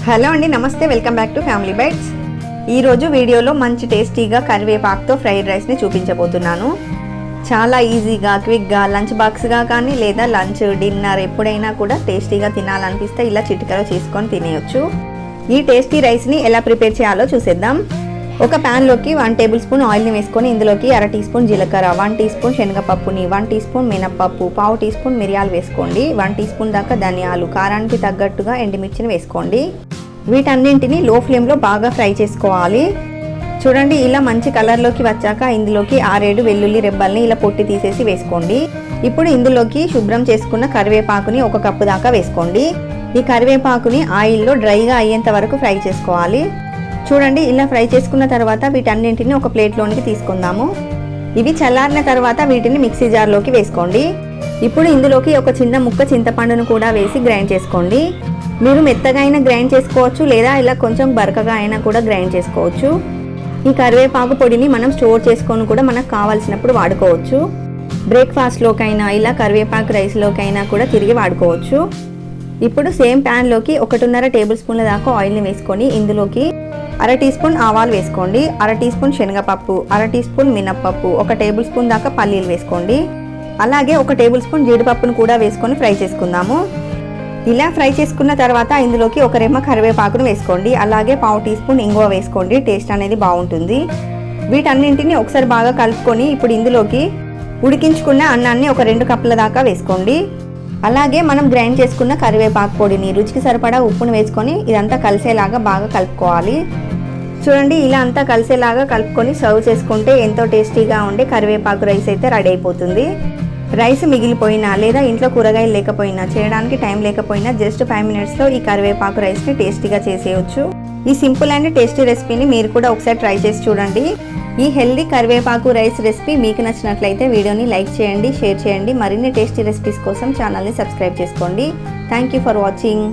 Hello అండి, నమస్తే. Welcome back to family bytes. ఈరోజు వీడియోలో మంచి టేస్టీగా కరివేపాకుతో ఫ్రైడ్ రైస్ని చూపించబోతున్నాను. చాలా ఈజీగా, క్విక్గా లంచ్ బాక్స్గా కానీ లేదా లంచ్, డిన్నర్ ఎప్పుడైనా కూడా టేస్టీగా తినాలనిపిస్తే ఇలా చిటికలో చేసుకొని తినేయొచ్చు. ఈ టేస్టీ రైస్ని ఎలా ప్రిపేర్ చేయాలో చూసేద్దాం. ఒక ప్యాన్లోకి 1 టేబుల్ స్పూన్ ఆయిల్ని వేసుకొని ఇందులోకి 1/2 టీ స్పూన్ జీలకర్ర, 1 టీ స్పూన్ శనగపప్పుని, 1 టీ స్పూన్ మినప్పప్పు, 1/2 టీ స్పూన్ మిరియాలు వేసుకోండి. 1 టీ స్పూన్ దాకా ధనియాలు, కారానికి తగ్గట్టుగా ఎండుమిర్చిని వేసుకోండి. వీటన్నింటినీ లో ఫ్లేమ్లో బాగా ఫ్రై చేసుకోవాలి. చూడండి, ఇలా మంచి కలర్లోకి వచ్చాక ఇందులోకి 6-7 వెల్లుల్లి రెబ్బల్ని ఇలా పొట్టి తీసేసి వేసుకోండి. ఇప్పుడు ఇందులోకి శుభ్రం చేసుకున్న కరివేపాకుని 1 కప్పు దాకా వేసుకోండి. ఈ కరివేపాకుని ఆయిల్లో డ్రైగా అయ్యేంత వరకు ఫ్రై చేసుకోవాలి. చూడండి, ఇలా ఫ్రై చేసుకున్న తర్వాత వీటన్నింటిని ఒక ప్లేట్లోనికి తీసుకుందాము. ఇవి చల్లారిన తర్వాత వీటిని మిక్సీ జార్లోకి వేసుకోండి. ఇప్పుడు ఇందులోకి ఒక చిన్న ముక్క చింతపండును కూడా వేసి గ్రైండ్ చేసుకోండి. మీరు మెత్తగా అయినా గ్రైండ్ చేసుకోవచ్చు, లేదా ఇలా కొంచెం బరకగా అయినా కూడా గ్రైండ్ చేసుకోవచ్చు. ఈ కరివేపాకు పొడిని మనం స్టోర్ చేసుకొని కూడా మనకు కావాల్సినప్పుడు వాడుకోవచ్చు. బ్రేక్ఫాస్ట్లోకైనా ఇలా కరివేపాకు రైస్లోకైనా కూడా తిరిగి వాడుకోవచ్చు. ఇప్పుడు సేమ్ ప్యాన్లోకి 1.5 టేబుల్ స్పూన్ల దాకా ఆయిల్ని వేసుకొని ఇందులోకి 1/2 టీ స్పూన్ ఆవాలు వేసుకోండి, 1/2 టీ స్పూన్ శనగపప్పు, 1/2 టీ స్పూన్ మినప్పప్పు, 1 టేబుల్ స్పూన్ దాకా పల్లీలు వేసుకోండి. అలాగే 1 టేబుల్ స్పూన్ జీడిపప్పును కూడా వేసుకొని ఫ్రై చేసుకుందాము. ఇలా ఫ్రై చేసుకున్న తర్వాత ఇందులోకి 1 రెమ్మ కరివేపాకును వేసుకోండి. అలాగే 1/2 టీ స్పూన్ ఇంగువ వేసుకోండి. టేస్ట్ అనేది బాగుంటుంది. వీటన్నింటిని ఒకసారి బాగా కలుపుకొని ఇప్పుడు ఇందులోకి ఉడికించుకున్న అన్నాన్ని 2 కప్పుల దాకా వేసుకోండి. అలాగే మనం గ్రైండ్ చేసుకున్న కరివేపాకు పొడిని, రుచికి సరిపడా ఉప్పును వేసుకొని ఇదంతా కలిసేలాగా బాగా కలుపుకోవాలి. చూడండి, ఇలా అంతా కలిసేలాగా కలుపుకొని సర్వ్ చేసుకుంటే ఎంతో టేస్టీగా ఉండే కరివేపాకు రైస్ అయితే రెడీ అయిపోతుంది. రైస్ మిగిలిపోయినా లేదా ఇంట్లో కూరగాయలు లేకపోయినా, చేయడానికి టైం లేకపోయినా జస్ట్ 5 మినిట్స్లో ఈ కరివేపాకు రైస్ని టేస్టీగా చేసేయచ్చు. ఈ సింపుల్ అండ్ టేస్టీ రెసిపీని మీరు కూడా ఒకసారి ట్రై చేసి చూడండి. ఈ హెల్దీ కరివేపాకు రైస్ రెసిపీ మీకు నచ్చినట్లయితే వీడియోని లైక్ చేయండి, షేర్ చేయండి. మరిన్ని టేస్టీ రెసిపీస్ కోసం ఛానల్ని సబ్స్క్రైబ్ చేసుకోండి. Thank you for watching.